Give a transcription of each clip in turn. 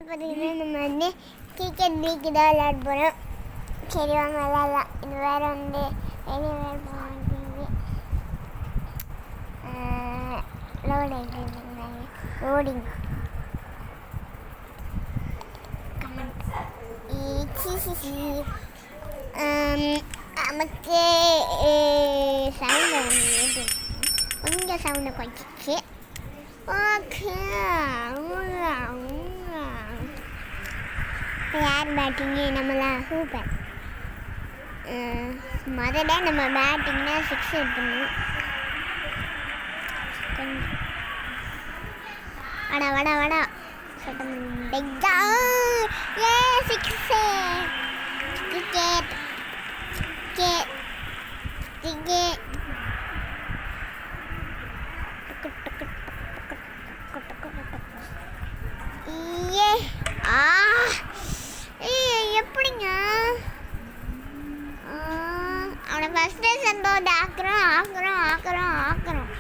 பார்த்தீங்கன்னா நம்ம வந்து கிரிக்கெட் லீக்கு தான் விளையாட போகிறோம். சரி வாங்க விளையாடலாம். இது வேறு வந்து வெளியே வேறு போக மாட்டேங்குது. லோட் ஆகிட்டு லோடிங் நமக்கு சவுண்டு கொஞ்சம் சவுண்டை குறைச்சிச்சு. ஓகே யார் பேட்டிங்கு நம்மளா சூப்பர். முதல்ல நம்ம பேட்டிங்னா 6 எடுத்துடணும். வடா வடா வடா டெக்ஸா ஏ 6 கிரிக்கெட் கிரிக்கெட் கிரிக்கெட் ஏ எப்படிங்க அவனை ஃபஸ்ட்டே சந்தோட ஆக்குறோம் ஆக்குறோம் ஆக்குறோம் ஆக்குறோம்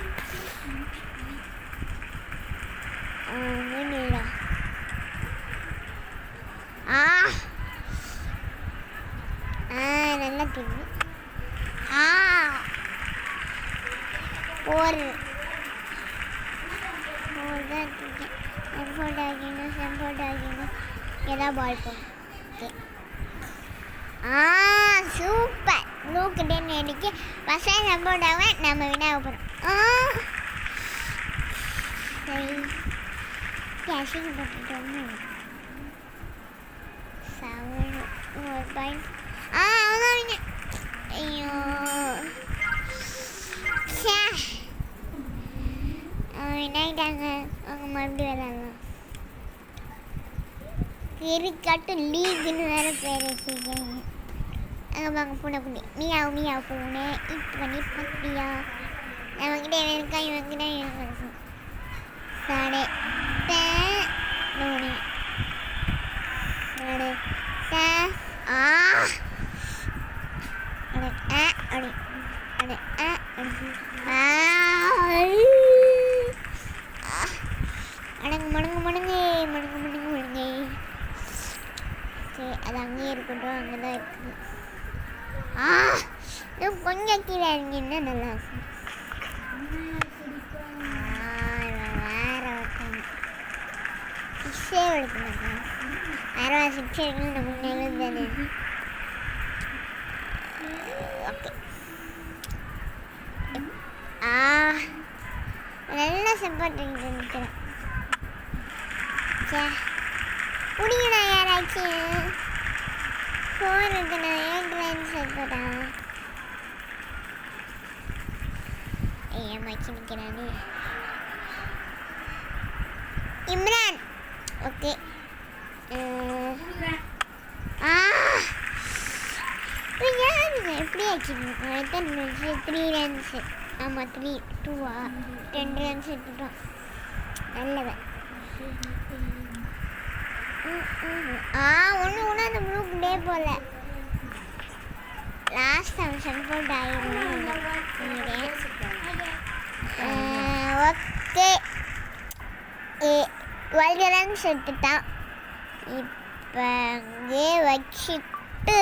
இல்லைடா. நல்லா தெரியுது. ஒரு தான் இருக்கேன். செம்போர்ட் ஆகிணும் ஏதாவது பால் போகும். சூப்பர் நூக்கிட்டேன்னு அடிக்க பசங்க செம்போர்ட் ஆகும். நம்ம வினாக போகிறோம். சரி கேஷிங் போட்டுட்டோம்னு 7 ஒரு பாயிண்ட். அவ்வளோதாங்க. ஐயோ வினாயிட்டாங்க. அவங்க மறுபடியும் விளாட்லாம். கிரிக்கெட்டு லீக்குன்னு வேறு பேர் வச்சுருக்காங்க. அங்கே வாங்க பூனை குண்டி மீயாவு மீயாவு பூனை இப்போ பண்ணி பார்த்தியா நம்மக்கிட்ட இருக்கா இவங்கிட்ட இருக்கும் சாடே தோனி சாடே அடங்கு மடங்கு மடங்கு மடங்கு மடங்கு மடங்கு. சரி அது அங்கேயே இருக்கட்டும். அங்கே தான் இருக்குது. இன்னும் கொஞ்சம் கீழே இறங்கினா நல்லா இருக்கும். வேறு ஒருத்தங்க சிக்ஸே எடுக்க மாட்டேன். வேறு 6 எடுக்கணும். நமக்கு நல்லது தானே. ஓகே நல்லா சப்போர்ட் நினைக்கிறேன். முடிங்கண்ணா யாராச்சும் 4 இருக்குண்ணா 8 லைன்ஸ் இருக்குடா. ஏமாச்சி நிற்கிறானே இம்ரான். ஓகே எப்படி ஆச்சுங்க 3 ரன்ஸு. ஆமாம் 2 ரன்ஸ் எடுத்துட்டோம். நல்லவன். ஒன்று அந்த ப்ளூக்குண்டே போகல. லாஸ்ட் அவன் செம்போர்ட் ஆகிடும். ஓகே 12 ரன்ஸ் எடுத்துட்டான். இப்போ அங்கே வச்சுட்டு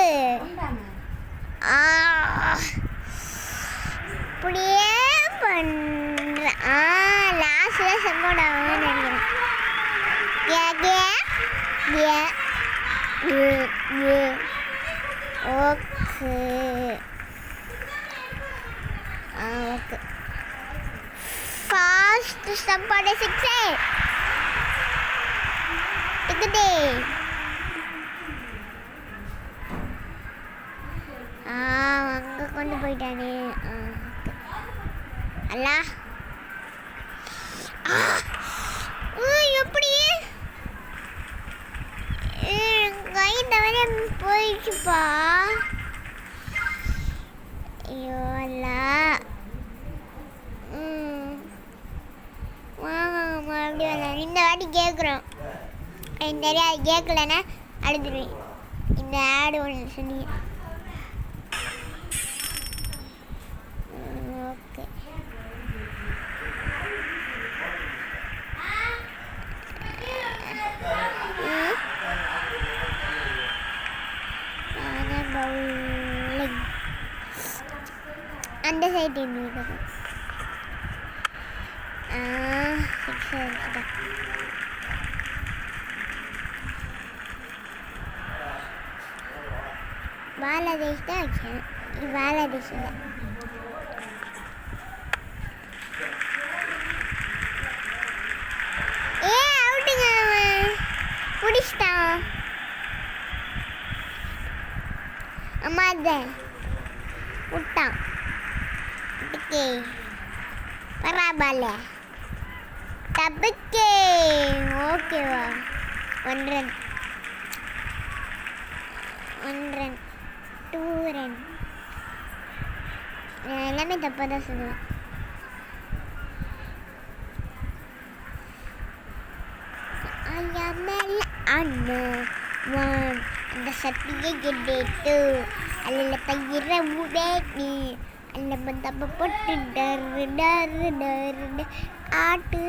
இப்படியே பண்ணுறேன். லாஸ்ட்டில் செம்போர்ட் ஆகும்னு நினைக்கிறேன். ஓகே ஓகே ஃபாஸ்ட் ஸ்டம்பாடு 6 டிக்கெட்டே. அங்கே கொண்டு போயிட்டானே. அல்லா எப்படி கை தவிர போயிடுச்சுப்பா. ஐயோ அல்லா. வாங்க மறுபடியும் வரலாம். இந்த வாட்டி கேட்குறோம். எனக்கு தெரியாது. கேட்கலன்னா அழுதுருவேன். இந்த ஆடு ஒன்று சொன்னீங்க. ஓகே அந்த சைடு இருந்தது. சிக்ஸ் அடிச்சுட்டேன். பாலாதேஷ் தான் வச்சேன். இது பாலாதேஷ் இல்லை. அவுட்டுங்க, அவன் பிடிச்சிட்டான். அம்மா அதான் விட்டான். ஓகே பரவாயில்ல. தப்பிக்கே. ஓகேவா? 1 ரன், 2 ரன். நான் எல்லாமே தப்பாக தான் சொல்லுவேன். மேல அண்ணன் அந்த சத்தியை கெட்டு அல்ல பயிர உடனே அல்ல தப்ப போட்டு டரு டரு டரு ஆட்டு.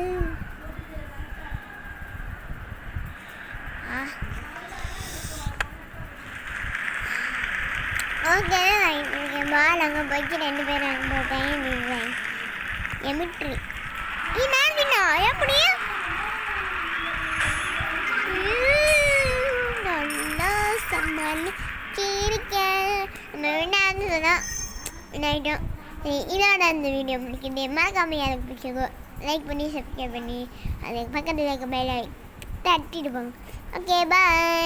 ஓகே பால் அங்கே போய்க்கு 2 பேரும் அங்கே போட்டேன். எமிட்ரி நான் எப்படியா நல்லா சமாளிச்சிருக்கேன். வினாயிட்டோம். சரி, இதோட அந்த வீடியோ பிடிக்குது. மறக்காம எனக்கு பிடிச்சதோ லைக் பண்ணி சப்ஸ்கிரைப் பண்ணி அதுக்கு பக்கத்தில் இருக்க பெல் தட்டிட்டு போங்க. Okay bye.